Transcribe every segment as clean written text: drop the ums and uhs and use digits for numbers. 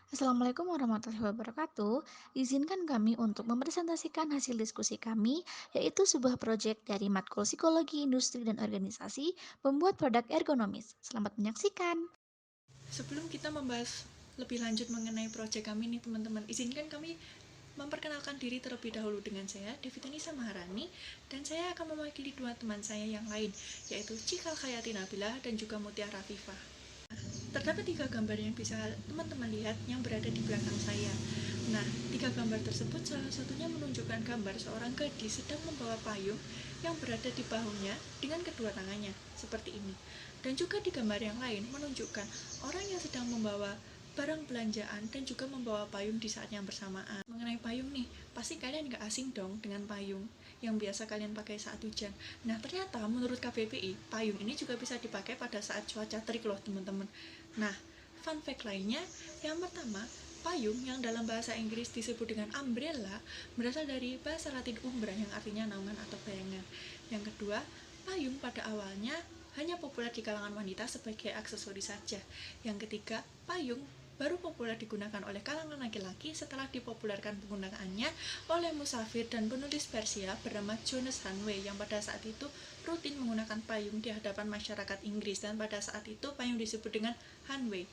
Assalamualaikum warahmatullahi wabarakatuh. Izinkan kami untuk mempresentasikan hasil diskusi kami, yaitu sebuah proyek dari Matkul Psikologi Industri dan Organisasi membuat produk ergonomis. Selamat menyaksikan. Sebelum kita membahas lebih lanjut mengenai proyek kami nih teman-teman, izinkan kami memperkenalkan diri terlebih dahulu. Dengan saya, Devitanisa Maharani, dan saya akan mewakili dua teman saya yang lain, yaitu Cikal Khayati Nabilah dan juga Mutiara Viva. Terdapat 3 gambar yang bisa teman-teman lihat yang berada di belakang saya. Nah, 3 gambar tersebut salah satunya menunjukkan gambar seorang gadis sedang membawa payung yang berada di bahunya dengan kedua tangannya, seperti ini. Dan juga di gambar yang lain menunjukkan orang yang sedang membawa barang belanjaan dan juga membawa payung di saat yang bersamaan. Mengenai payung nih, pasti kalian gak asing dong dengan payung yang biasa kalian pakai saat hujan. Nah, ternyata menurut KBBI, payung ini juga bisa dipakai pada saat cuaca terik loh teman-teman. Nah, fun fact lainnya, yang pertama, payung yang dalam bahasa Inggris disebut dengan umbrella berasal dari bahasa Latin umbra yang artinya naungan atau bayangan. Yang kedua, payung pada awalnya hanya populer di kalangan wanita sebagai aksesoris saja. Yang ketiga, payung baru populer digunakan oleh kalangan laki-laki setelah dipopulerkan penggunaannya oleh musafir dan penulis Persia bernama Jonas Hanway yang pada saat itu rutin menggunakan payung di hadapan masyarakat Inggris, dan pada saat itu payung disebut dengan Hanway.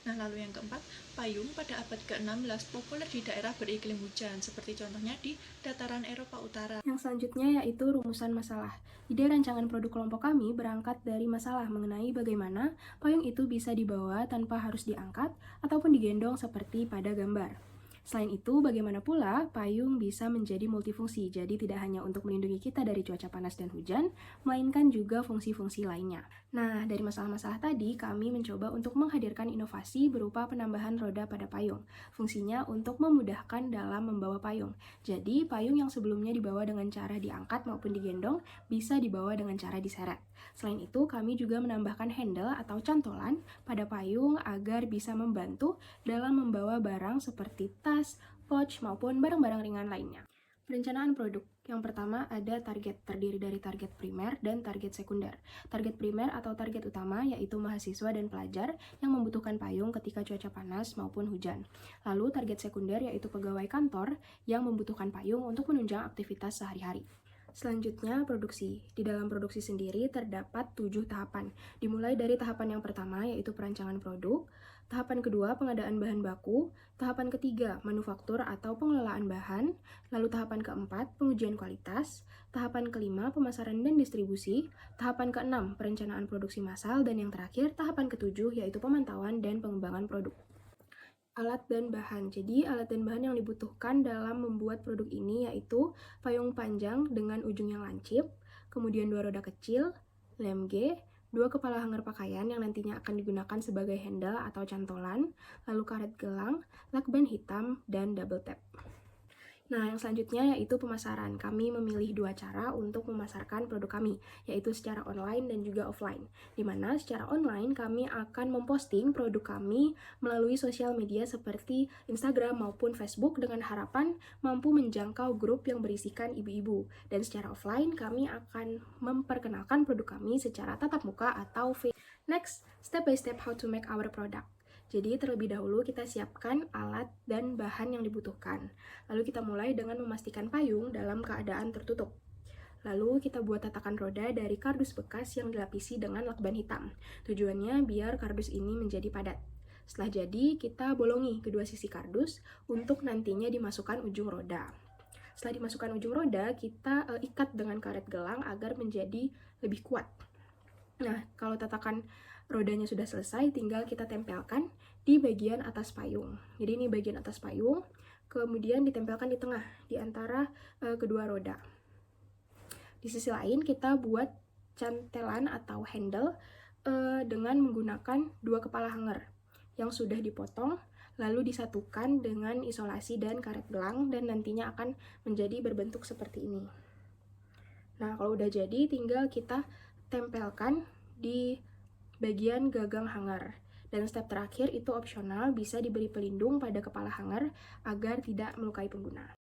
Nah, lalu yang keempat, payung pada abad ke-16 populer di daerah beriklim hujan seperti contohnya di dataran Eropa Utara. Yang selanjutnya yaitu rumusan masalah. Ide rancangan produk kelompok kami berangkat dari masalah mengenai bagaimana payung itu bisa dibawa tanpa harus diangkat ataupun digendong seperti pada gambar. Selain itu, bagaimana pula payung bisa menjadi multifungsi, jadi tidak hanya untuk melindungi kita dari cuaca panas dan hujan, melainkan juga fungsi-fungsi lainnya. Nah, dari masalah-masalah tadi, kami mencoba untuk menghadirkan inovasi berupa penambahan roda pada payung. Fungsinya untuk memudahkan dalam membawa payung. Jadi, payung yang sebelumnya dibawa dengan cara diangkat maupun digendong, bisa dibawa dengan cara diseret. Selain itu, kami juga menambahkan handle atau cantolan pada payung agar bisa membantu dalam membawa barang seperti tas, pouch, maupun barang-barang ringan lainnya. Perencanaan produk. Yang pertama ada target, terdiri dari target primer dan target sekunder. Target primer atau target utama yaitu mahasiswa dan pelajar yang membutuhkan payung ketika cuaca panas maupun hujan. Lalu target sekunder yaitu pegawai kantor yang membutuhkan payung untuk menunjang aktivitas sehari-hari. Selanjutnya, produksi. Di dalam produksi sendiri terdapat 7 tahapan. Dimulai dari tahapan yang pertama, yaitu perancangan produk. Tahapan kedua, pengadaan bahan baku. Tahapan ketiga, manufaktur atau pengelolaan bahan. Lalu tahapan keempat, pengujian kualitas. Tahapan kelima, pemasaran dan distribusi. Tahapan keenam, perencanaan produksi massal. Dan yang terakhir, tahapan ketujuh, yaitu pemantauan dan pengembangan produk. Alat dan bahan. Jadi, alat dan bahan yang dibutuhkan dalam membuat produk ini yaitu payung panjang dengan ujung yang lancip, kemudian 2 roda kecil, lem G, 2 kepala hanger pakaian yang nantinya akan digunakan sebagai handle atau cantolan, lalu karet gelang, lakban hitam, dan double tap. Nah, yang selanjutnya yaitu pemasaran. Kami memilih 2 cara untuk memasarkan produk kami, yaitu secara online dan juga offline. Di mana secara online kami akan memposting produk kami melalui sosial media seperti Instagram maupun Facebook dengan harapan mampu menjangkau grup yang berisikan ibu-ibu. Dan secara offline kami akan memperkenalkan produk kami secara tatap muka atau face. Next, step by step how to make our product. Jadi terlebih dahulu kita siapkan alat dan bahan yang dibutuhkan. Lalu kita mulai dengan memastikan payung dalam keadaan tertutup. Lalu kita buat tatakan roda dari kardus bekas yang dilapisi dengan lakban hitam. Tujuannya biar kardus ini menjadi padat. Setelah jadi, kita bolongi kedua sisi kardus untuk nantinya dimasukkan ujung roda. Setelah dimasukkan ujung roda, kita ikat dengan karet gelang agar menjadi lebih kuat. Nah, kalau tatakan rodanya sudah selesai, tinggal kita tempelkan di bagian atas payung. Jadi ini bagian atas payung, kemudian ditempelkan di tengah, di antara kedua roda. Di sisi lain, kita buat cantelan atau handle dengan menggunakan 2 kepala hanger yang sudah dipotong, lalu disatukan dengan isolasi dan karet gelang, dan nantinya akan menjadi berbentuk seperti ini. Nah, kalau udah jadi, tinggal kita tempelkan di bagian gagang hanger. Dan step terakhir itu opsional, bisa diberi pelindung pada kepala hanger agar tidak melukai pengguna.